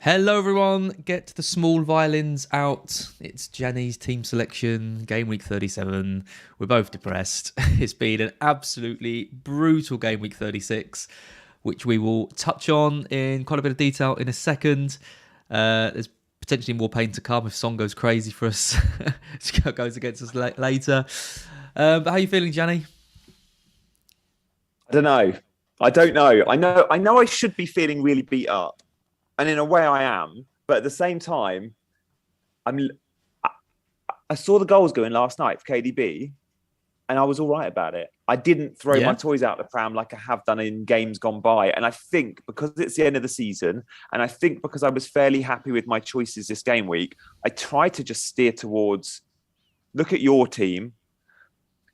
Hello everyone, get the small violins out. It's Gianni's team selection, game week 37. We're both depressed. It's been an absolutely brutal game week 36, which we will touch on in quite a bit of detail in a second. There's potentially more pain to come if Song goes crazy for us, goes against us later. But how are you feeling, Gianni? I don't know. I don't know. I know I should be feeling really beat up. And in a way I am, but at the same time, I saw the goals going last night for KDB, and I was all right about it. I didn't throw my toys out the pram like I have done in games gone by. And I think because it's the end of the season, and I think because I was fairly happy with my choices this game week, I tried to just steer towards, look at your team.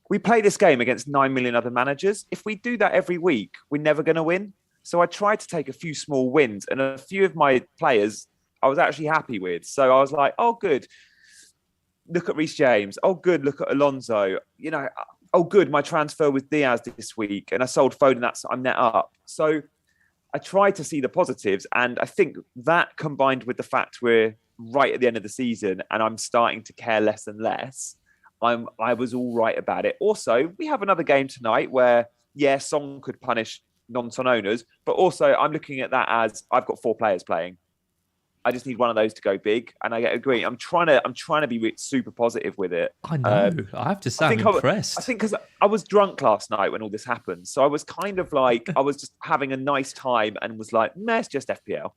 We play this game against 9 million other managers. If we do that every week, we're never going to win. So I tried to take a few small wins, and a few of my players I was actually happy with. So I was like, oh, good. Look at Reece James. Oh, good. Look at Alonso. You know, oh, good. My transfer with Diaz this week, and I sold Foden. I'm net up. So I tried to see the positives, and I think that combined with the fact we're right at the end of the season and I'm starting to care less and less, I was all right about it. Also, we have another game tonight where, Song could punish non-Son owners, but also I'm looking at that as I've got 4 players playing. I just need one of those to go big, and I get agree. I'm trying to be super positive with it. I know. I have to say, I'm impressed. I think because I was drunk last night when all this happened, so I was kind of like I was just having a nice time and was like, "Meh, it's just FPL."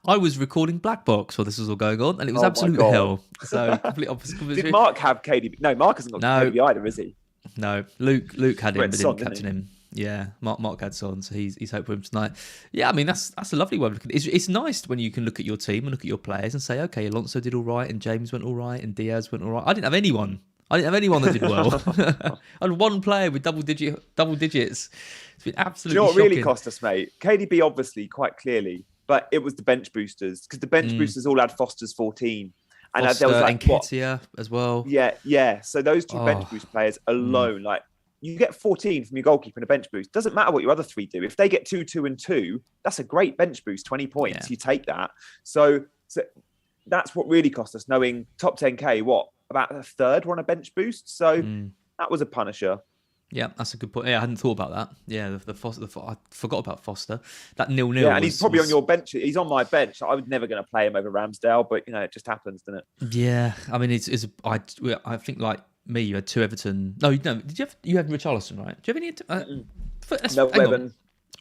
I was recording Black Box while this was all going on, and it was absolute hell. So complete opposite. Did Mark have KDB? No, Mark hasn't got KDB either, is he? No, Luke had him, but didn't captain him. Yeah, Mark had Son, so he's hoping for him tonight. Yeah, I mean that's a lovely way of looking. It's nice when you can look at your team and look at your players and say, okay, Alonso did all right, and James went all right, and Diaz went all right. I didn't have anyone that did well. I had one player with double digits. It's been absolutely. Do you know what shocking. really cost us, mate? KDB obviously quite clearly, but it was the bench boosters, because the bench boosters all had Foster's 14. And Foster, there was like Nketiah as well. Yeah. So those two bench boost players alone, like you get 14 from your goalkeeper and a bench boost. Doesn't matter what your other 3 do. If they get 2, 2, and 2, that's a great bench boost. 20 points, You take that. So that's what really cost us. Knowing top 10k, about a third were on a bench boost. So that was a punisher. Yeah, that's a good point. Yeah, I hadn't thought about that. Yeah, the Foster. I forgot about Foster. That 0-0. Yeah, and he's probably on your bench. He's on my bench. I was never going to play him over Ramsdale, but it just happens, doesn't it? Yeah, I mean, I think like me, you had 2 Everton. No, did you have Richarlison, right? Do you have any? No, Evan.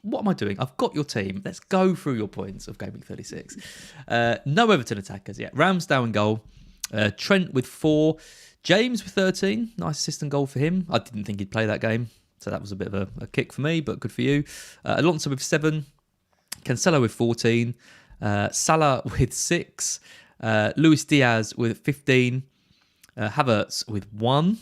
What am I doing? I've got your team. Let's go through your points of Game Week 36. No Everton attackers yet. Ramsdale in goal. Trent with 4. James with 13. Nice assist and goal for him. I didn't think he'd play that game, so that was a bit of a kick for me, but good for you. Alonso with 7. Cancelo with 14. Salah with 6. Luis Diaz with 15. Havertz with 1.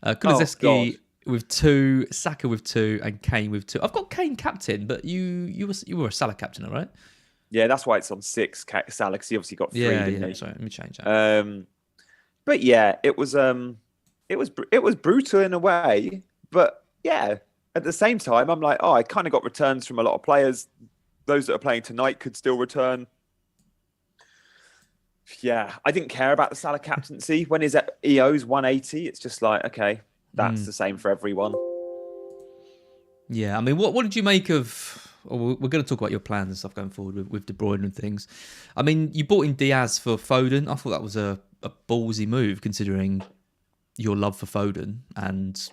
Kulusevski with 2. Saka with 2. And Kane with 2. I've got Kane captain, but you were a Salah captain, right? Yeah, that's why it's on 6, Salah, because he obviously got 3. Yeah. Sorry, let me change that. But yeah, it was brutal in a way. But yeah, at the same time, I'm like, I kind of got returns from a lot of players. Those that are playing tonight could still return. Yeah, I didn't care about the Salah captaincy. When his EO's 180, it's just like, okay, that's the same for everyone. Yeah, I mean, what did you make of... We're going to talk about your plans and stuff going forward with De Bruyne and things. I mean, you bought in Diaz for Foden. I thought that was a ballsy move, considering your love for Foden and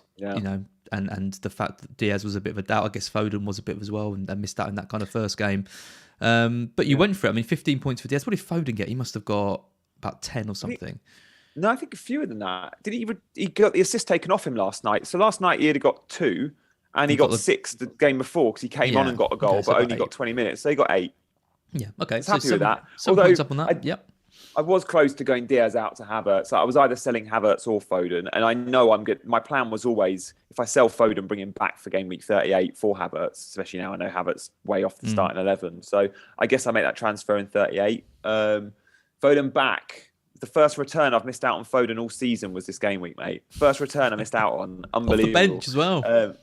and the fact that Diaz was a bit of a doubt. I guess Foden was a bit as well, and missed out in that kind of first game. But you went for it. I mean, 15 points for Diaz. What did Foden get? He must have got about 10 or something. I think fewer than that. Did he got the assist taken off him last night? So last night he had got 2. And he got 6 the game before because he came on and got a goal, but only got 20 minutes. So he got 8. Yeah, okay. I was happy with that. Although points up on that. I was close to going Diaz out to Havertz. I was either selling Havertz or Foden. And I know I'm good. My plan was always, if I sell Foden, bring him back for game week 38 for Havertz, especially now I know Havertz way off the starting 11. So I guess I make that transfer in 38. Foden back. The first return I've missed out on Foden all season was this game week, mate. First return I missed out on. Unbelievable. Off the bench as well.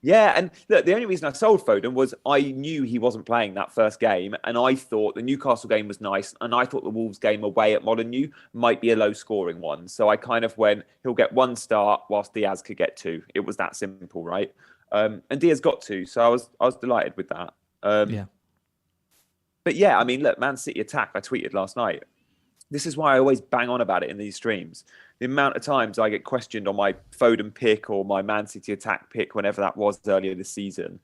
Yeah, and look, the only reason I sold Foden was I knew he wasn't playing that first game, and I thought the Newcastle game was nice, and I thought the Wolves game away at Molineux might be a low-scoring one. So I kind of went, he'll get one start whilst Diaz could get two. It was that simple, right? And Diaz got two, so I was delighted with that. Yeah. But yeah, I mean, look, Man City attack. I tweeted last night. This is why I always bang on about it in these streams. The amount of times I get questioned on my Foden pick or my Man City attack pick, whenever that was earlier this season,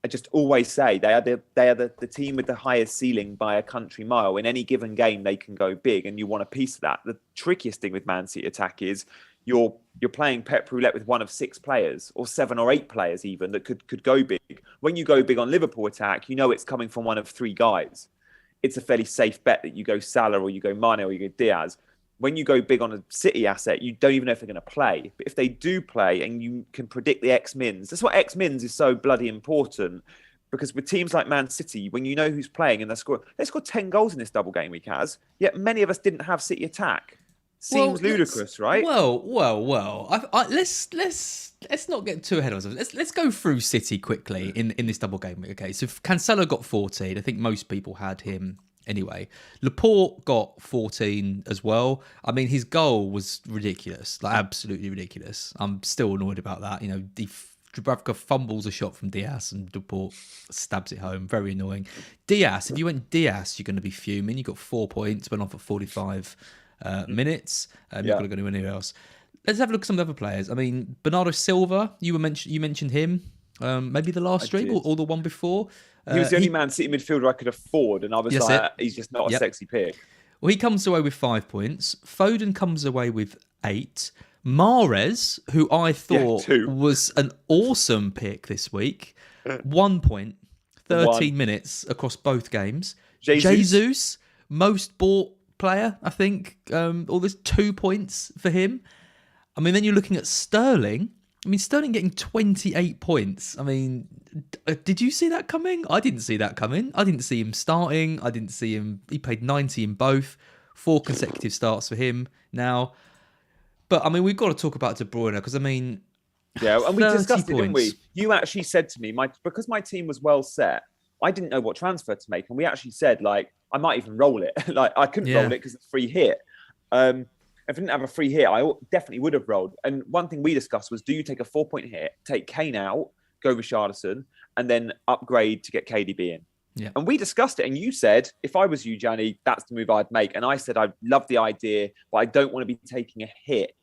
I just always say they are the team with the highest ceiling by a country mile. In any given game, they can go big, and you want a piece of that. The trickiest thing with Man City attack is you're playing Pep Roulette with one of six players, or 7 or 8 players even, that could go big. When you go big on Liverpool attack, you know it's coming from one of 3 guys. It's a fairly safe bet that you go Salah or you go Mane or you go Diaz. When you go big on a City asset, you don't even know if they're going to play. But if they do play and you can predict the X-Mins, that's what X-Mins is so bloody important. Because with teams like Man City, when you know who's playing and they scored 10 goals in this double game week yet many of us didn't have City attack. Seems ludicrous, right? Well. Let's not get too ahead of ourselves. Let's go through City quickly in this double game week. Okay, so Cancelo got 14. I think most people had him anyway. Laporte got 14 as well. I mean, his goal was ridiculous, like absolutely ridiculous. I'm still annoyed about that. You know, Dubravka fumbles a shot from Diaz and Laporte stabs it home. Very annoying. Diaz, if you went Diaz, you're going to be fuming. You got 4 points, went on for 45 minutes. You're not going to go anywhere else. Let's have a look at some of the other players. I mean, Bernardo Silva, you mentioned him. Maybe the last stream or the one before. He was the only Man City midfielder I could afford, and I was he's just not a sexy pick. Well, he comes away with 5 points. Foden comes away with 8. Mahrez, who I thought was an awesome pick this week, 1 point, 13 minutes across both games. Jesus, most bought player, I think. All this 2 points for him. I mean, then you're looking at Sterling. I mean, Sterling getting 28 points. I mean, did you see that coming? I didn't see that coming. I didn't see him starting. I didn't see him. He played 90 in both. 4 consecutive starts for him now. But, I mean, we've got to talk about De Bruyne because, I mean... Yeah, and we discussed it, didn't we? You actually said to me, because my team was well set, I didn't know what transfer to make. And we actually said, like, I might even roll it. Like, I couldn't roll it because it's free hit. If I didn't have a free hit, I definitely would have rolled. And one thing we discussed was, do you take a 4-point hit, take Kane out, go Richarlison, and then upgrade to get KDB in? Yeah. And we discussed it. And you said, if I was you, Gianni, that's the move I'd make. And I said, I love the idea, but I don't want to be taking a hit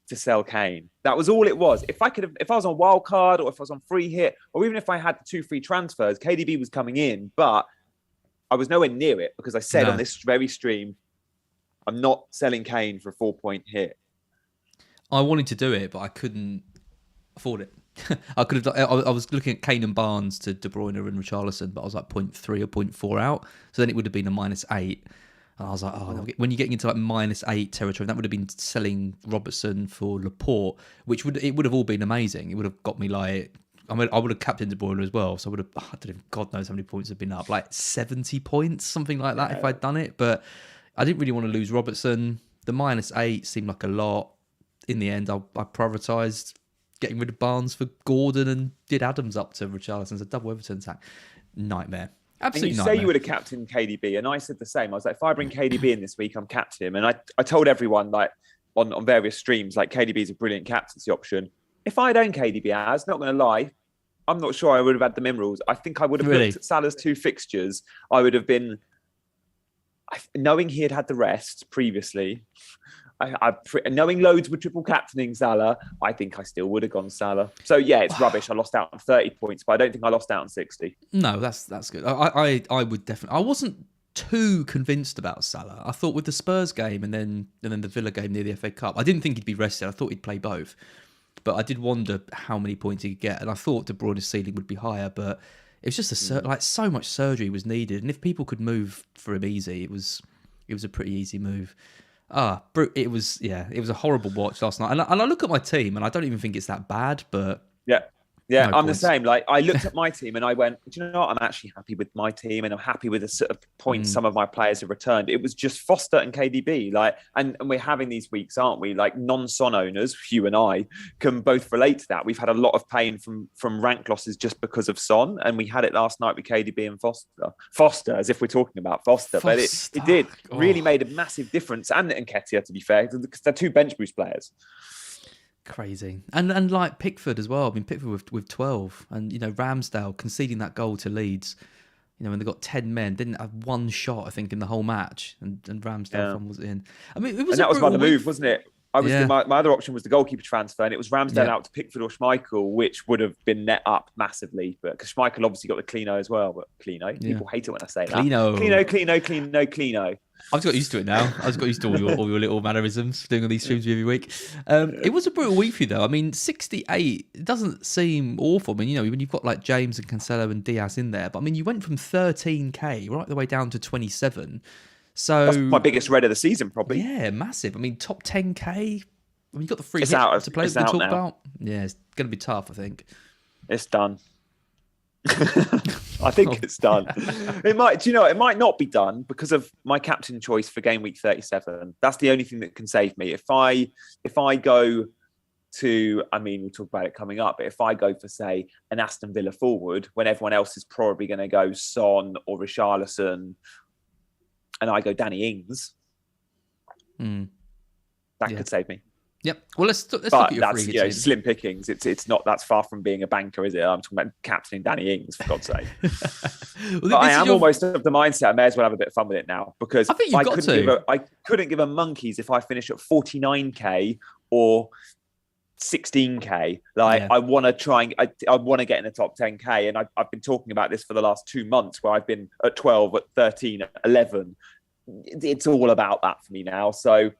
to sell Kane. That was all it was. If I was on wild card, or if I was on free hit, or even if I had the 2 free transfers, KDB was coming in, but I was nowhere near it because I said on this very stream, I'm not selling Kane for a 4-point hit. I wanted to do it, but I couldn't afford it. I could have. I was looking at Kane and Barnes to De Bruyne and Richarlison, but I was like 0.3 or 0.4 out. So then it would have been a -8. And I was like, when you're getting into like -8 territory, that would have been selling Robertson for Laporte, which would have all been amazing. It would have got me like, I mean, I would have captained De Bruyne as well. So I would have, I don't know, God knows how many points have been up, like 70 points, something like that, if I'd done it. But I didn't really want to lose Robertson. The -8 seemed like a lot. In the end, I prioritised getting rid of Barnes for Gordon and did Adams up to Richarlison's a double Everton attack. Nightmare. Absolutely nightmare. And you say you would have captained KDB, and I said the same. I was like, if I bring KDB in this week, I'm captain him. And I told everyone, like, on various streams, like, KDB is a brilliant captaincy option. If I'd owned KDB as, not going to lie, I'm not sure I would have had the minerals. I think I would have looked at Salah's 2 fixtures. I would have been, knowing he had the rest previously, knowing loads were triple captaining Salah, I think I still would have gone Salah. So yeah, it's rubbish. I lost out on 30 points, but I don't think I lost out on 60. No, that's good. I would definitely. I wasn't too convinced about Salah. I thought with the Spurs game and then the Villa game near the FA Cup, I didn't think he'd be rested. I thought he'd play both, but I did wonder how many points he could get, and I thought De Bruyne's ceiling would be higher, but it was just like so much surgery was needed, and if people could move for him easy, it was a pretty easy move. It was a horrible watch last night. And I look at my team and I don't even think it's that bad, but... Yeah, Yeah, No I'm the points. same. Like, I looked at my team and I went, do you know what? I'm actually happy with my team, and I'm happy with the sort of points some of my players have returned. It was just Foster and KDB. Like, and we're having these weeks, aren't we? Like, non-Son owners, you and I, can both relate to that. We've had a lot of pain from rank losses just because of Son, and we had it last night with KDB and Foster. Foster, as if we're talking about Foster. But it did really made a massive difference. And Nketiah, to be fair, because they're two bench boost players. Crazy. And like Pickford as well. I mean, Pickford with 12, and Ramsdale conceding that goal to Leeds. When they got 10 men, didn't have one shot, I think, in the whole match, and Ramsdale was in. I mean, it was that was my move, wasn't it? My other option was the goalkeeper transfer, and it was Ramsdale out to Pickford or Schmeichel, which would have been net up massively. But because Schmeichel obviously got the Clino as well, but Clino, people hate it when I say that. Clino. I've just got used to it now. I've just got used to all your little mannerisms doing all these streams every week. It was a brutal week for you, though. I mean, 68, it doesn't seem awful. I mean, when you've got like James and Cancelo and Diaz in there, but I mean, you went from 13k right the way down to 27. So that's my biggest red of the season, probably. Yeah, massive. I mean, top 10k. I mean, you got the free hit to play. It's we out talk now. about. Yeah, it's going to be tough, I think. It's done. I think it's done. It might, it might not be done because of my captain choice for game week 37. That's the only thing that can save me. If I go to, I mean, we'll talk about it coming up, but if I go for, say, an Aston Villa forward when everyone else is probably going to go Son or Richarlison, and I go Danny Ings, that could save me. Yep. Well, let's look at your free hit. Slim pickings. It's not. That's far from being a banker, is it? I'm talking about captaining Danny Ings, for God's sake. But I am almost of the mindset. I may as well have a bit of fun with it now, because I think you've got to. I couldn't give a monkeys if I finish at 49k or 16k. I want to try and I want to get in the top 10k, and I've been talking about this for the last 2 months, where I've been at 12, at 13, at 11. It's all about that for me now. So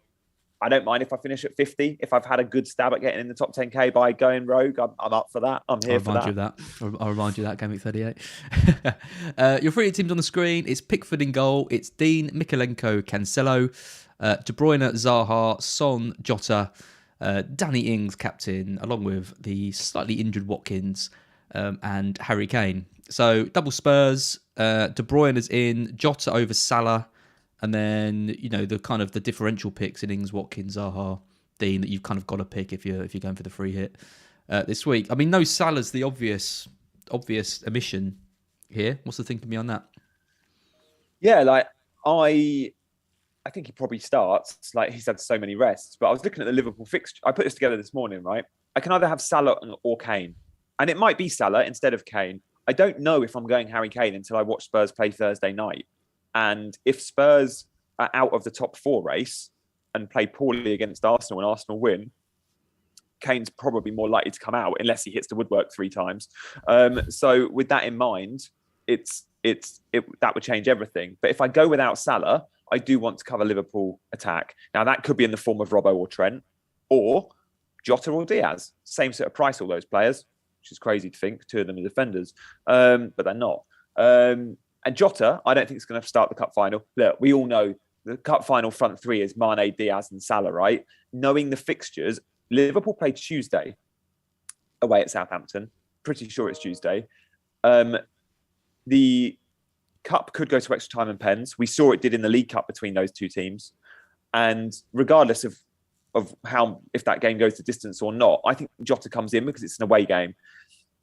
I don't mind if I finish at 50. If I've had a good stab at getting in the top 10k by going rogue, I'm up for that. I'm here for that. I'll remind you of that. Gameweek 38. Your free hit team's on the screen. It's Pickford in goal. It's Dean, Mikalenko, Cancelo, De Bruyne, Zaha, Son, Jota, Danny Ings, captain, along with the slightly injured Watkins and Harry Kane. So double Spurs. De Bruyne is in. Jota over Salah. And then, the kind of the differential picks in Ings, Watkins, Zaha, Dean, that you've kind of got to pick if you're going for the free hit this week. I mean, no Salah's the obvious omission here. What's the thinking behind that? Yeah, I think he probably starts. He's had so many rests. But I was looking at the Liverpool fixture. I put this together this morning, right? I can either have Salah or Kane. And it might be Salah instead of Kane. I don't know if I'm going Harry Kane until I watch Spurs play Thursday night. And if Spurs are out of the top 4 race and play poorly against Arsenal and Arsenal win, Kane's probably more likely to come out unless he hits the woodwork 3 times. So with that in mind, that would change everything. But if I go without Salah, I do want to cover Liverpool attack. Now, that could be in the form of Robbo or Trent, or Jota or Diaz. Same sort of price, all those players, which is crazy to think. 2 of them are defenders, but they're not. And Jota, I don't think it's going to start the cup final. Look, we all know the cup final front 3 is Mane, Diaz and Salah, right? Knowing the fixtures, Liverpool play Tuesday away at Southampton. Pretty sure it's Tuesday. The cup could go to extra time and pens. We saw it did in the League Cup between those 2 teams. And regardless of how, if that game goes to distance or not, I think Jota comes in because it's an away game.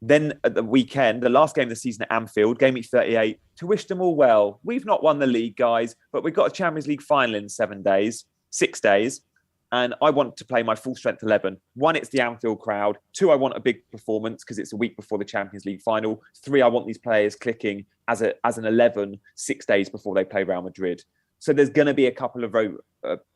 Then at the weekend, the last game of the season at Anfield, game week 38, to wish them all well. We've not won the league, guys, but we've got a Champions League final in 6 days. And I want to play my full strength 11. 1, it's the Anfield crowd. 2, I want a big performance because it's a week before the Champions League final. 3, I want these players clicking as an 11 6 days before they play Real Madrid. So there's going to be a couple of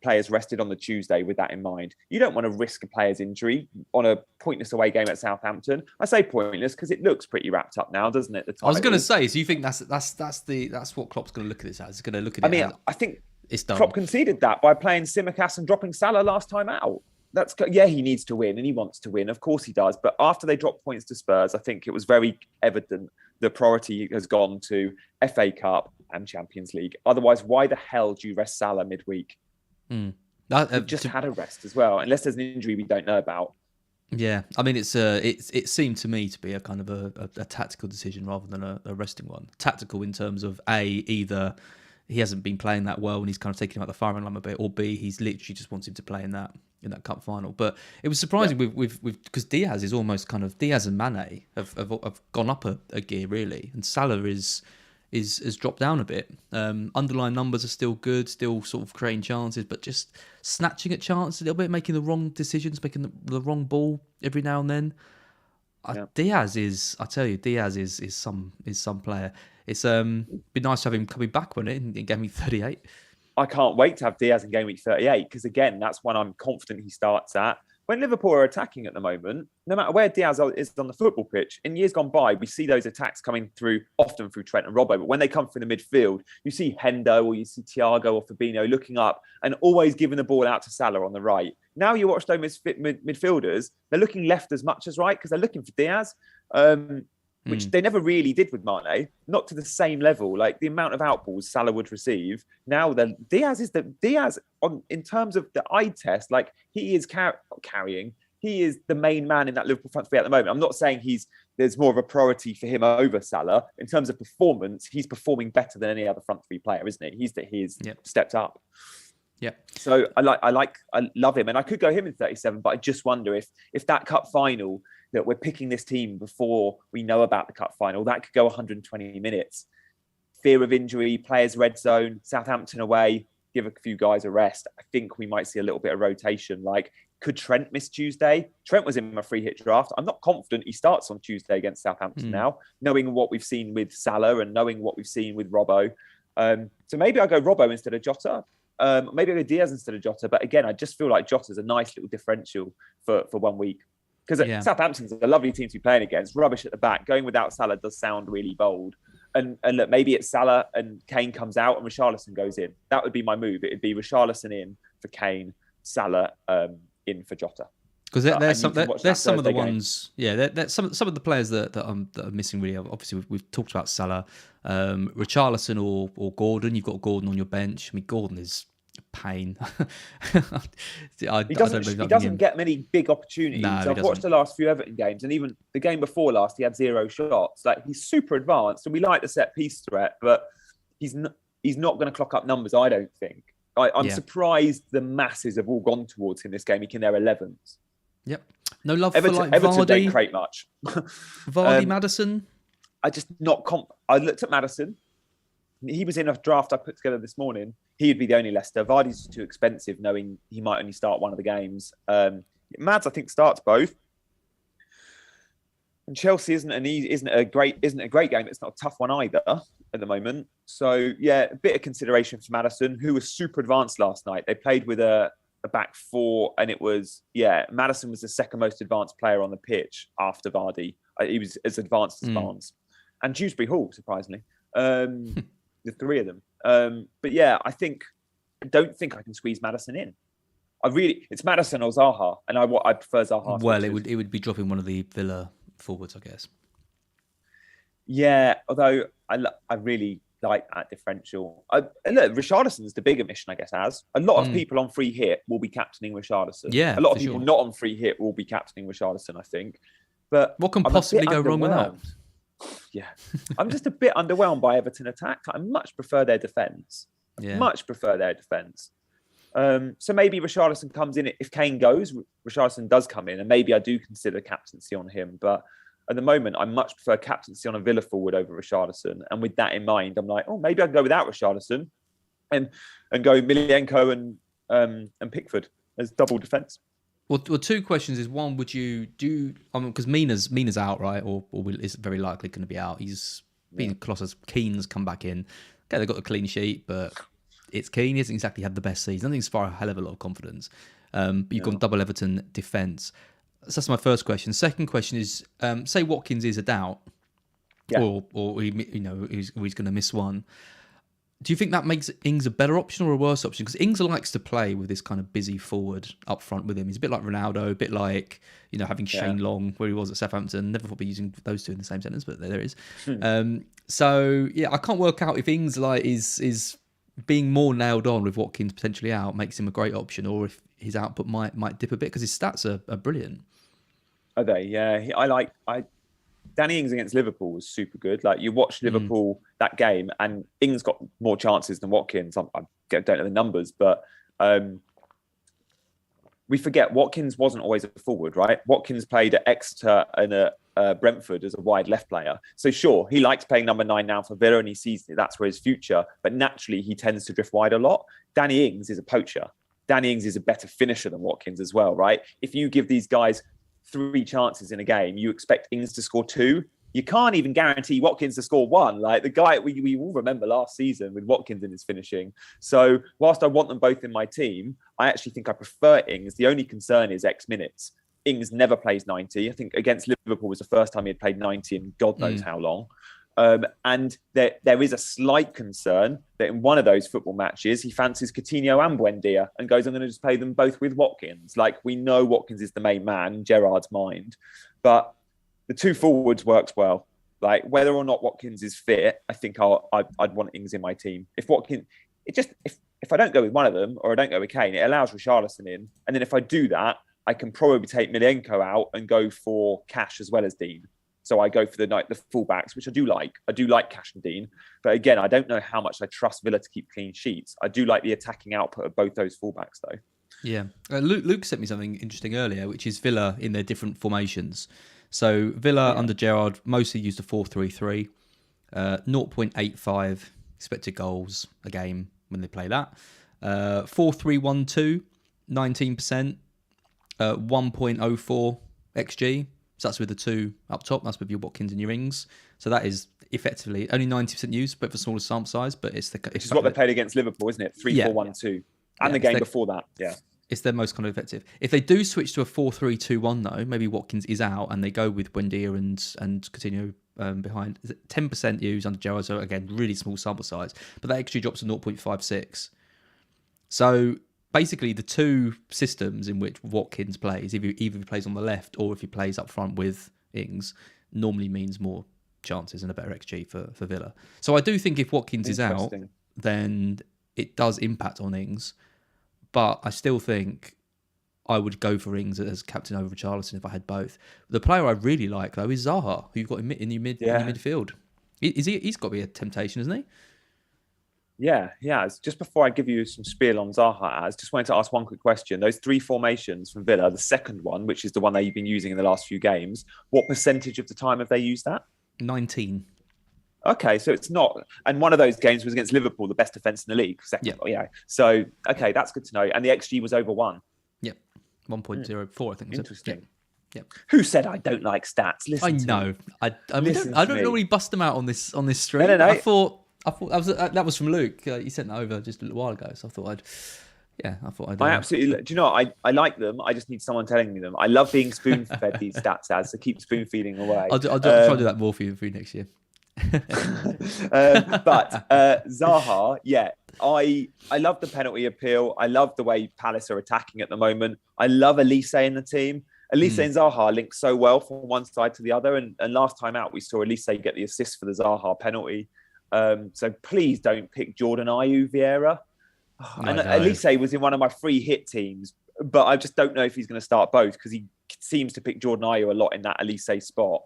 players rested on the Tuesday with that in mind. You don't want to risk a player's injury on a pointless away game at Southampton. I say pointless because it looks pretty wrapped up now, doesn't it? I was going to say, so you think that's what Klopp's going to look at this as? He's going to look at it as, I think it's done. Klopp conceded that by playing Tsimikas and dropping Salah last time out. He needs to win and he wants to win. Of course he does. But after they dropped points to Spurs, I think it was very evident the priority has gone to FA Cup and Champions League. Otherwise, why the hell do you rest Salah midweek? He just had a rest as well, unless there's an injury we don't know about. Yeah, I mean, it seemed to me to be a kind of a tactical decision rather than a resting one. Tactical in terms of either he hasn't been playing that well and he's kind of taking him out the firing line a bit, or B, he's literally just wants him to play in that cup final. But it was surprising with because Diaz is almost kind of Diaz and Mane have gone up a gear really, and Salah has dropped down a bit. Underlying numbers are still good, still sort of creating chances, but just snatching at chances a little bit, making the wrong decisions, making the wrong ball every now and then. Diaz is, I tell you, Diaz is some player. It's been nice to have him coming back, wasn't it, in Gameweek 38. I can't wait to have Diaz in Gameweek 38 because, again, that's one I'm confident he starts at. When Liverpool are attacking at the moment, no matter where Diaz is on the football pitch, in years gone by, we see those attacks coming through often through Trent and Robbo. But when they come through the midfield, you see Hendo or you see Thiago or Fabinho looking up and always giving the ball out to Salah on the right. Now you watch those midfielders, they're looking left as much as right because they're looking for Diaz. Which they never really did with Mane, not to the same level. Like the amount of outballs Salah would receive. Now, Diaz in terms of the eye test, like he is carrying. He is the main man in that Liverpool front three at the moment. I'm not saying there's more of a priority for him over Salah in terms of performance. He's performing better than any other front three player, isn't he? He's stepped up. Yeah. So I love him, and I could go him in 37, but I just wonder if that cup final that we're picking this team before we know about the cup final, that could go 120 minutes. Fear of injury, players red zone, Southampton away, give a few guys a rest. I think we might see a little bit of rotation. Like, could Trent miss Tuesday? Trent was in my free hit draft. I'm not confident he starts on Tuesday against Southampton now, knowing what we've seen with Salah and knowing what we've seen with Robbo. So maybe I'll go Robbo instead of Jota. Maybe I'll go Diaz instead of Jota. But again, I just feel like Jota's a nice little differential for 1 week. Because Southampton's a lovely team to be playing against. Rubbish at the back. Going without Salah does sound really bold. And look, maybe it's Salah and Kane comes out and Richarlison goes in. That would be my move. It would be Richarlison in for Kane, Salah in for Jota. Because there's some of the ones, there's some of the players that are missing really. Obviously, we've talked about Salah, Richarlison or Gordon. You've got Gordon on your bench. I mean, Gordon is pain. He doesn't get many big opportunities. I've watched the last few Everton games, and even the game before last, he had 0 shots. Like, he's super advanced, and we like the set piece threat, but he's not going to clock up numbers, I don't think. I'm surprised the masses have all gone towards him this game, making their 11s. Yep. No love Everton, for like Everton Vardy. Don't create much. Vardy, Maddison. I looked at Maddison. He was in a draft I put together this morning. He'd be the only Leicester. Vardy's too expensive, knowing he might only start one of the games. Mads, I think, starts both. And Chelsea isn't a great game. It's not a tough one either at the moment. So yeah, a bit of consideration for Maddison, who was super advanced last night. They played with a back four, and it was Maddison was the second most advanced player on the pitch after Vardy. He was as advanced as Barnes and Dewsbury Hall, surprisingly. The three of them. But yeah, I don't think I can squeeze Maddison in. It's Maddison or Zaha, and I prefer Zaha. Well, it would be dropping one of the Villa forwards, I guess. Yeah, although I really like that differential. Look, Richarlison's the bigger mission, I guess. As a lot of people on free hit will be captaining Richarlison. Yeah, a lot of people not on free hit will be captaining Richarlison, I think. But what can possibly go wrong with that? Yeah, I'm just a bit underwhelmed by Everton attack. I much prefer their defence. So maybe Richarlison comes in. If Kane goes, Richarlison does come in, and maybe I do consider captaincy on him. But at the moment, I much prefer captaincy on a Villa forward over Richarlison. And with that in mind, I'm like, maybe I can go without Richarlison and go Milienko and Pickford as double defence. Well, two questions is one: would you do? Because Mina's out, right, or is very likely going to be out. He's been Colossus. Keane's come back in. Okay, they got a clean sheet, but it's Keane. He hasn't exactly had the best season. I think he's far a hell of a lot of confidence. But you've gone double Everton defence. So that's my first question. Second question is: say Watkins is a doubt, or he's going to miss one. Do you think that makes Ings a better option or a worse option? Because Ings likes to play with this kind of busy forward up front with him. He's a bit like Ronaldo, a bit like having Shane Long where he was at Southampton. Never thought we'd be using those two in the same sentence, but there is. So yeah, I can't work out if Ings is being more nailed on with Watkins potentially out makes him a great option, or if his output might dip a bit because his stats are brilliant. Are they? Yeah, Danny Ings against Liverpool was super good. Like you watch Liverpool that game, and Ings got more chances than Watkins. I don't know the numbers, but we forget Watkins wasn't always a forward, right? Watkins played at Exeter and at Brentford as a wide left player. So sure, he likes playing number 9 now for Villa, and he sees that's where his future. But naturally, he tends to drift wide a lot. Danny Ings is a poacher. Danny Ings is a better finisher than Watkins as well, right? If you give these guys 3 chances in a game, you expect Ings to score 2. You can't even guarantee Watkins to score 1. Like the guy we all remember last season with Watkins in his finishing. So whilst I want them both in my team, I actually think I prefer Ings. The only concern is X minutes. Ings never plays 90. I think against Liverpool was the first time he had played 90 in God knows how long. And there is a slight concern that in one of those football matches, he fancies Coutinho and Buendia and goes, I'm going to just play them both with Watkins. Like we know Watkins is the main man in Gerrard's mind, but the 2 forwards works well. Like whether or not Watkins is fit, I think I'd want Ings in my team. If Watkins, if I don't go with one of them or I don't go with Kane, it allows Richarlison in. And then if I do that, I can probably take Milenko out and go for Cash as well as Dean. So I go for the fullbacks, which I do like. I do like Cash and Dean. But again, I don't know how much I trust Villa to keep clean sheets. I do like the attacking output of both those fullbacks, though. Yeah. Luke sent me something interesting earlier, which is Villa in their different formations. So Villa under Gerrard mostly used a 4-3-3, 0.85 expected goals a game when they play that. 4-3-1-2, 19%, 1.04 XG. So that's with the 2 up top. That's with your Watkins and your Ings. So that is effectively only 90% use, but for smaller sample size. But it's what they played against Liverpool, isn't it? 3-4-1-2, and the game before that. Yeah. It's their most kind of effective. If they do switch to a 4-3-2-1 though, maybe Watkins is out and they go with Buendia and Coutinho behind. 10% used under Gerrard, so again, really small sample size. But that XG drops to 0.56. So basically, the 2 systems in which Watkins plays, either he plays on the left or if he plays up front with Ings, normally means more chances and a better XG for Villa. So I do think if Watkins is out, then it does impact on Ings. But I still think I would go for Ings as captain over Richarlison if I had both. The player I really like, though, is Zaha, who you've got in your midfield. He's got to be a temptation, isn't he? Yeah. Just before I give you some spiel on Zaha, just wanted to ask one quick question. Those 3 formations from Villa, the second one, which is the one that you've been using in the last few games, what percentage of the time have they used that? 19. Okay, so it's not, and one of those games was against Liverpool, the best defence in the league. Second, yeah. So okay, that's good to know. And the XG was over 1. Yep, 1.04, I think. Interesting. Yep. Who said I don't like stats? Listen, I know. I don't normally bust them out on this stream. No. I thought that was from Luke. He sent that over just a little while ago, so I thought I'd. I absolutely. Do you know what? I like them. I just need someone telling me them. I love being spoon fed these stats so keep spoon feeding away. I'll try to do that more for you next year. But Zaha, I love the penalty appeal. I love the way Palace are attacking at the moment. I love Elise in the team. Elise and Zaha link so well from one side to the other. And last time out, we saw Elise get the assist for the Zaha penalty. So please don't pick Jordan Ayew Vieira. Elise was in one of my free hit teams, but I just don't know if he's going to start both because he seems to pick Jordan Ayew a lot in that Elise spot.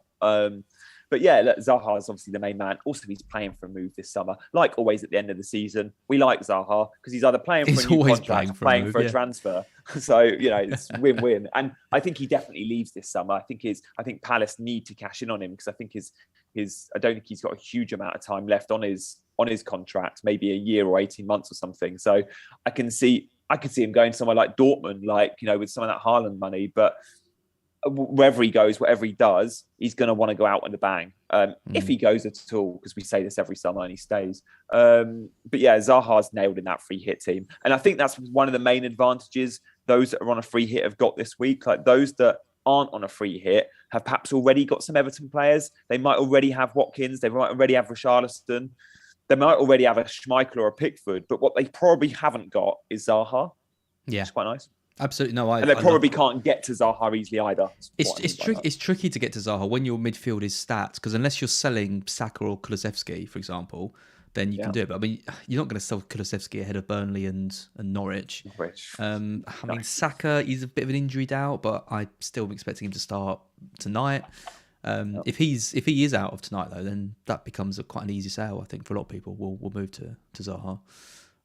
But yeah, look, Zaha is obviously the main man. Also, he's playing for a move this summer. Like always at the end of the season, we like Zaha because he's either playing for a new contract or playing for a transfer. So, it's win-win. And I think he definitely leaves this summer. I think Palace need to cash in on him because I think I don't think he's got a huge amount of time left on his contract, maybe a year or 18 months or something. So I can see him going somewhere like Dortmund, with some of that Haaland money, but wherever he goes, whatever he does, he's going to want to go out with a bang. If he goes at all, because we say this every summer and he stays. But yeah, Zaha's nailed in that free hit team. And I think that's one of the main advantages those that are on a free hit have got this week. Like those that aren't on a free hit have perhaps already got some Everton players. They might already have Watkins. They might already have Richarlison. They might already have a Schmeichel or a Pickford. But what they probably haven't got is Zaha. Yeah. It's quite nice. Absolutely. No, and they probably can't get to Zaha easily either. It's tricky to get to Zaha when your midfield is stats, because unless you're selling Saka or Kulusevski, for example, then you can do it. But I mean, you're not going to sell Kulusevski ahead of Burnley and Norwich. I mean, Saka, he's a bit of an injury doubt, but I still am expecting him to start tonight. If he is out of tonight though, then that becomes quite an easy sale. I think for a lot of people, we'll move to Zaha.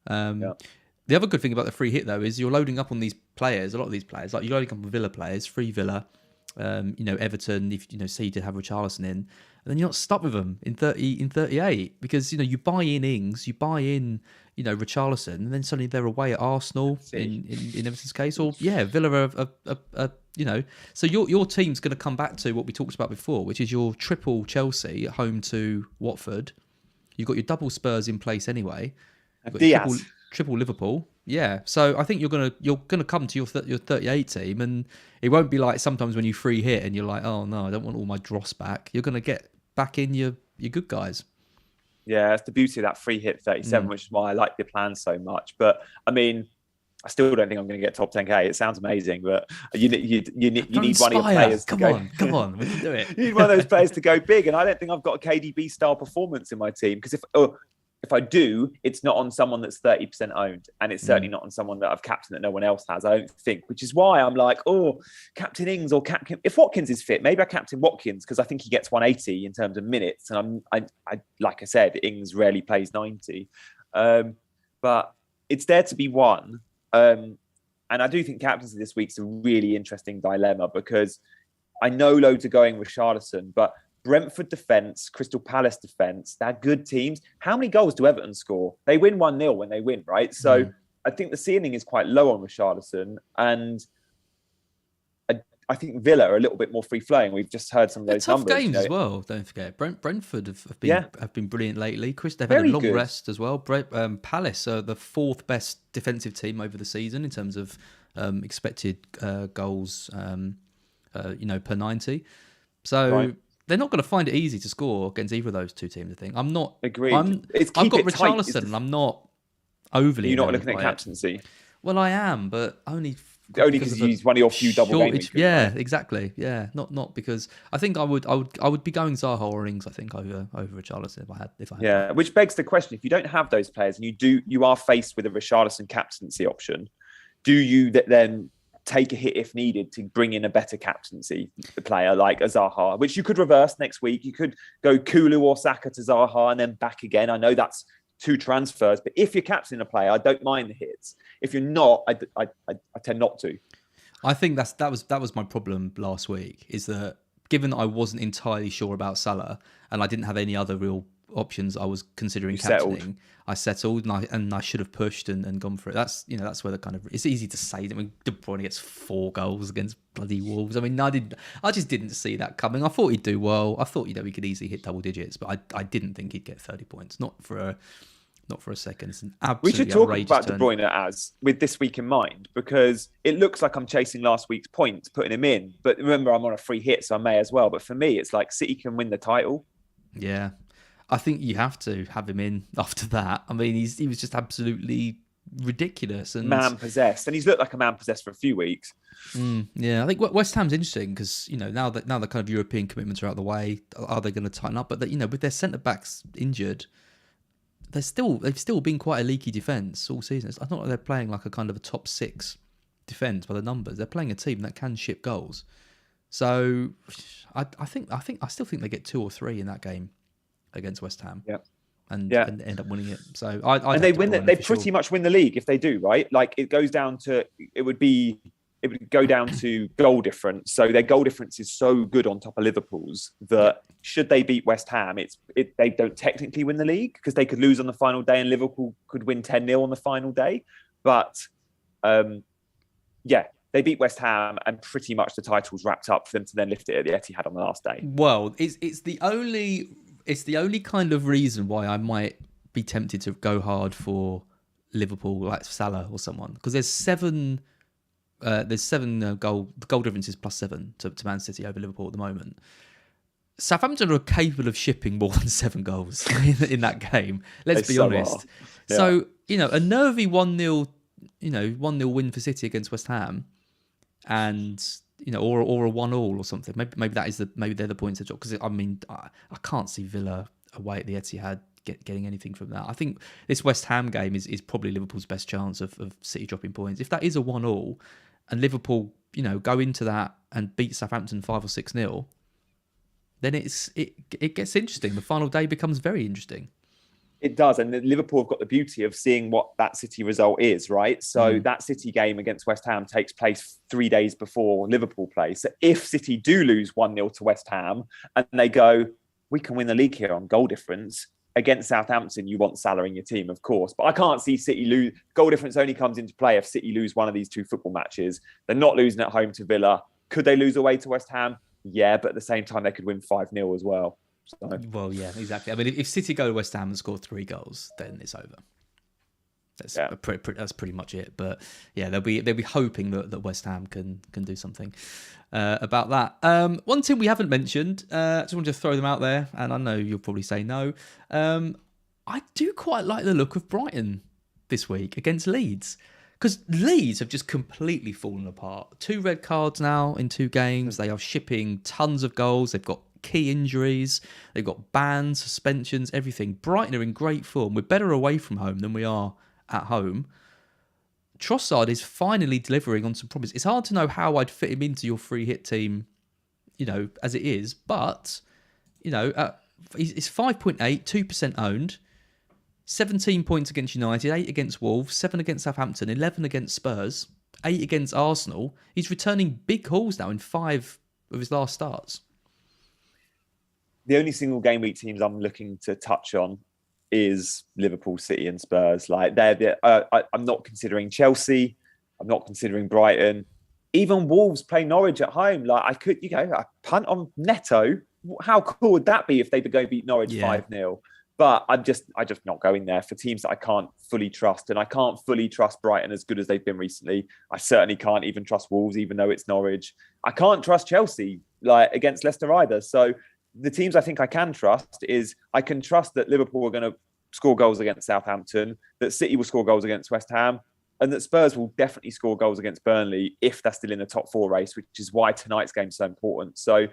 The other good thing about the free hit though is you're loading up on these players. A lot of these players, like you're loading up on Villa players, free Villa. Everton, if say you did have Richarlison in, and then you're not stuck with them in 38 because you buy in Ings, you buy in Richarlison, and then suddenly they're away at Arsenal in Everton's case, or Villa are so your team's going to come back to what we talked about before, which is your triple Chelsea at home to Watford. You've got your double Spurs in place anyway. You've got Diaz. Triple Liverpool. Yeah, so I think you're gonna come to your 38 team, and it won't be like sometimes when you free hit and you're like, oh no, I don't want all my dross back. You're gonna get back in your good guys. Yeah, that's the beauty of that free hit 37, which is why I like your plan so much. But I mean, I still don't think I'm going to get top 10k. It sounds amazing, but you need one of your players to go. Come on, we can do it. You need one of those players to go big, and I don't think I've got a KDB style performance in my team because if I do, it's not on someone that's 30% owned, and it's certainly not on someone that I've captained that no one else has, I don't think, which is why I'm like, Captain Ings or Captain... If Watkins is fit, maybe I captain Watkins because I think he gets 180 in terms of minutes, and I like I said, Ings rarely plays 90. But it's there to be won. And I do think captaincy this week's a really interesting dilemma because I know loads are going with Richarlison, but Brentford defence, Crystal Palace defence, they're good teams. How many goals do Everton score? They win 1-0 when they win, right? So I think the ceiling is quite low on Richarlison, and I think Villa are a little bit more free-flowing. We've just heard some of those numbers. Tough games as well, don't forget. Brentford have been brilliant lately. They've had a long rest as well. Palace are the fourth best defensive team over the season in terms of expected goals per 90. So... Right. They're not going to find it easy to score against either of those two teams, I think. I'm not... Agreed. I've got Richarlison and I'm not overly... You're not looking at captaincy? Well, I am, but only because he's one of your few double game weeks. Yeah, right? Exactly. Yeah, not because... I think I would be going Zaha or Ings, I think, over Richarlison if I had. Yeah, which begs the question, if you don't have those players and you are faced with a Richarlison captaincy option, do you then take a hit if needed to bring in a better captaincy player like a Zaha, which you could reverse next week? You could go Kulu or Saka to Zaha and then back again. I know that's 2 transfers, but if you're captaining a player, I don't mind the hits. If you're not, I tend not to. I think that was my problem last week, is that given that I wasn't entirely sure about Salah and I didn't have any other real options I was considering captaining, I settled and I should have pushed and gone for it. That's where the kind of... It's easy to say that when De Bruyne gets 4 goals against bloody Wolves. I mean, I just didn't see that coming. I thought he'd do well. I thought he could easily hit double digits, but I didn't think he'd get 30 points. Not for a second. It's an absolutely We should talk about turn. De Bruyne as with this week in mind, because it looks like I'm chasing last week's points, putting him in. But remember, I'm on a free hit, so I may as well. But for me, it's like City can win the title. Yeah. I think you have to have him in after that. I mean, he was just absolutely ridiculous and man-possessed, and he's looked like a man-possessed for a few weeks. Yeah, I think West Ham's interesting because now the kind of European commitments are out of the way, are they going to tighten up? But with their centre backs injured, they've still been quite a leaky defence all season. It's not like they're playing like a kind of a top 6 defence by the numbers. They're playing a team that can ship goals. So I still think they get 2 or 3 in that game against West Ham, and end up winning it. So and they win that. They pretty much win the league if they do, right? Like it would go down to goal difference. So their goal difference is so good on top of Liverpool's that should they beat West Ham, they don't technically win the league because they could lose on the final day and Liverpool could win 10-0 on the final day. But they beat West Ham and pretty much the title's wrapped up for them to then lift it at the Etihad on the last day. Well, it's the only kind of reason why I might be tempted to go hard for Liverpool, like Salah or someone, because there's 7 goal differences plus 7 to Man City over Liverpool at the moment. Southampton are capable of shipping more than 7 goals in that game. Let's be honest. Yeah. So a nervy 1-0, 1-0 win for City against West Ham, and or a 1-1 or something. Maybe they're the points to drop, because I mean I can't see Villa away at the Etihad getting anything from that. I think this West Ham game is probably Liverpool's best chance of City dropping points. If that is a 1-1 and Liverpool, go into that and beat Southampton 5 or 6-0, then it gets interesting. The final day becomes very interesting. It does, and Liverpool have got the beauty of seeing what that City result is, right? So that City game against West Ham takes place 3 days before Liverpool play. So if City do lose 1-0 to West Ham and they go, we can win the league here on goal difference, against Southampton, you want Salah in your team, of course. But I can't see City lose. Goal difference only comes into play if City lose one of these 2 football matches. They're not losing at home to Villa. Could they lose away to West Ham? Yeah, but at the same time, they could win 5-0 as well. So. Well, yeah, exactly. I mean, if City go to West Ham and score 3 goals, then it's over. That's pretty much it. But yeah, they'll be hoping that West Ham can do something about that. One team we haven't mentioned, just wanted to throw them out there, and I know you'll probably say no. I do quite like the look of Brighton this week against Leeds, because Leeds have just completely fallen apart. 2 red cards now in 2 games. They are shipping tons of goals. They've got key injuries. They've got bans, suspensions, everything. Brighton are in great form. We're better away from home than we are at home. Trossard is finally delivering on some promise. It's hard to know how I'd fit him into your free hit team, as it is, but, it's 5.8, 2% owned, 17 points against United, 8 against Wolves, 7 against Southampton, 11 against Spurs, 8 against Arsenal. He's returning big hauls now in 5 of his last starts. The only single game week teams I'm looking to touch on is Liverpool, City, and Spurs. Like I'm not considering Chelsea. I'm not considering Brighton. Even Wolves play Norwich at home. Like I could, I punt on Neto. How cool would that be if they go beat Norwich 5-0? But I'm just not going there for teams that I can't fully trust, and I can't fully trust Brighton as good as they've been recently. I certainly can't even trust Wolves, even though it's Norwich. I can't trust Chelsea against Leicester either. So. The teams I think I can trust is I can trust that Liverpool are going to score goals against Southampton, that City will score goals against West Ham, and that Spurs will definitely score goals against Burnley if they're still in the top 4 race, which is why tonight's game is so important. So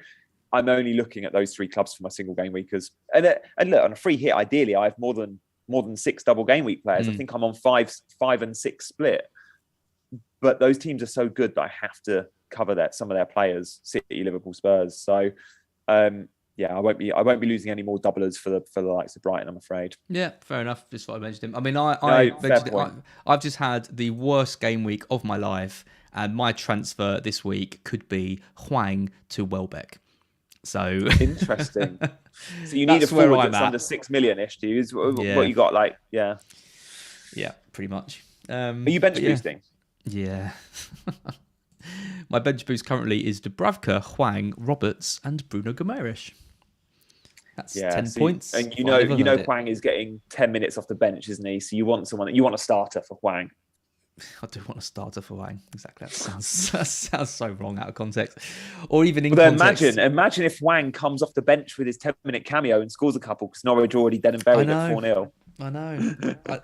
I'm only looking at those 3 clubs for my single game weekers. And look, on a free hit, ideally, I have more than 6 double game week players. I think I'm on 5 and 6 split. But those teams are so good that I have to cover some of their players, City, Liverpool, Spurs. So yeah, I won't be losing any more doublers for the likes of Brighton, I'm afraid. Yeah, fair enough. Just thought I mentioned him. I mean, I've just had the worst game week of my life, and my transfer this week could be Hwang to Welbeck. So interesting. So you need a forward that's under 6 million-ish, do you? Is what you got? Yeah, pretty much. Are you bench boosting? Yeah. My bench boost currently is Dubravka, Hwang, Roberts, and Bruno Guimaraes. That's 10 points. And you know Hwang is getting 10 minutes off the bench, isn't he? So you want a starter for Hwang. I do want a starter for Hwang. Exactly. That sounds so wrong out of context. Or even in context. Imagine if Hwang comes off the bench with his 10-minute cameo and scores a couple because Norwich already dead and buried at 4-0. I know.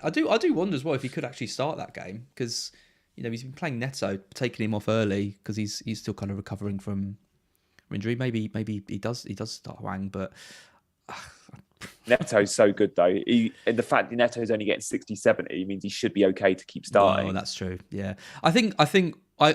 I do wonder as well if he could actually start that game, because he's been playing Neto, taking him off early because he's still kind of recovering from injury. Maybe he does start Hwang, but Neto's so good though. And the fact that Neto's only getting 60-70 means he should be okay to keep starting. Oh, that's true. Yeah, I think the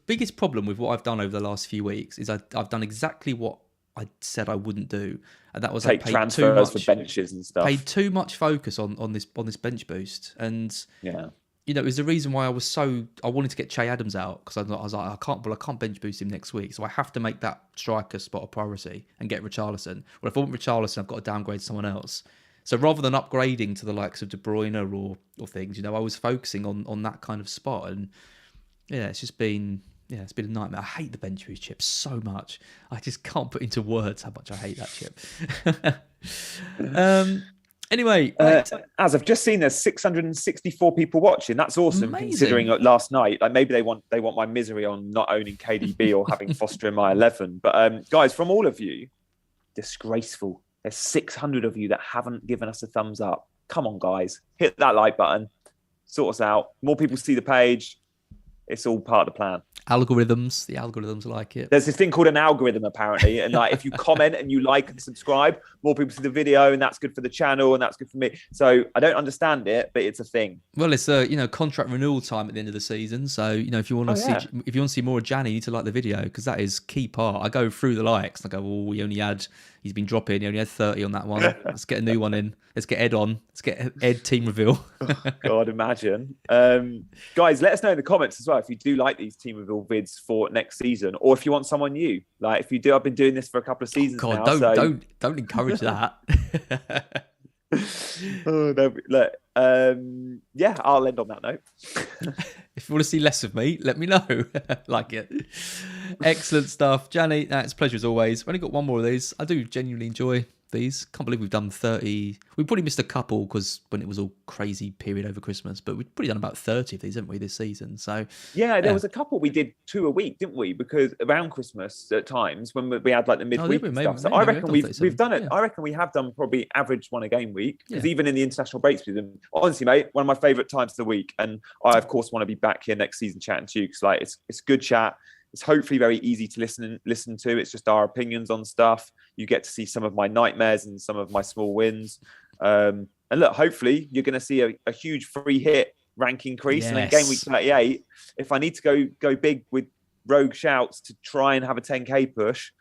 biggest problem with what I've done over the last few weeks is I've done exactly what I said I wouldn't do, and that was take transfers for benches and stuff. Paid too much focus on this bench boost, and yeah. It was the reason why I wanted to get Che Adams out, because I was like, I can't bench boost him next week, so I have to make that striker spot a priority and get Richarlison. Well, if I want Richarlison, I've got to downgrade someone else. So rather than upgrading to the likes of De Bruyne or things, I was focusing on that kind of spot, and it's been a nightmare. I hate the bench boost chip so much. I just can't put into words how much I hate that chip. Anyway, as I've just seen, there's 664 people watching. That's awesome, amazing. Considering last night. Like maybe they want my misery on not owning KDB or having Foster in my 11. But guys, from all of you, disgraceful. There's 600 of you that haven't given us a thumbs up. Come on, guys, hit that like button. Sort us out. More people see the page. It's all part of the plan. Algorithms. The algorithms like it. There's this thing called an algorithm, apparently. And like, if you comment and you like and subscribe, more people see the video, and that's good for the channel and that's good for me. So I don't understand it, but it's a thing. Well, it's contract renewal time at the end of the season. So, if you want to see more of Gianni, you need to like the video, because that is key part. I go through the likes and I go, oh, he's been dropping. He only had 30 on that one. Let's get a new one in. Let's get Ed on. Let's get Ed team reveal. God, imagine. Guys, let us know in the comments as well if you do like these team reveal vids for next season, or if you want someone new. Like, if you do, I've been doing this for a couple of seasons now. Don't encourage that. Oh, no, look, I'll end on that note. If you want to see less of me, let me know. Like it. Excellent stuff. Gianni, it's a pleasure as always. We've only got one more of these. I do genuinely enjoy these. Can't believe we've done 30. We probably missed a couple because when it was all crazy period over Christmas, but we've probably done about 30 of these, haven't we, this season? So yeah, there was a couple we did 2 a week, didn't we? Because around Christmas at times when we had like the midweek stuff. So I reckon we've done it. Yeah. I reckon we have done probably average one a game week, because even in the international breaks season, honestly, mate, one of my favourite times of the week. And I of course want to be back here next season chatting to you, because like it's good chat. It's hopefully very easy to listen to. It's just our opinions on stuff. You get to see some of my nightmares and some of my small wins. And look, hopefully you're going to see a huge free hit rank increase. Yes. And then game week 38, if I need to go big with rogue shouts to try and have a 10k push,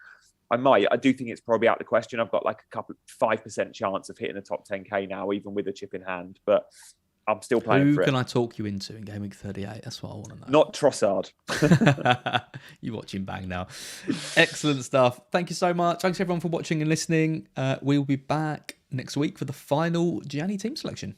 I might. I do think it's probably out of the question. I've got like a 5% chance of hitting the top 10k now, even with a chip in hand. But I'm still playing for it. Who can I talk you into in Game Week 38? That's what I want to know. Not Trossard. You watch him bang now. Excellent stuff. Thank you so much. Thanks everyone for watching and listening. We'll be back next week for the final Gianni team selection.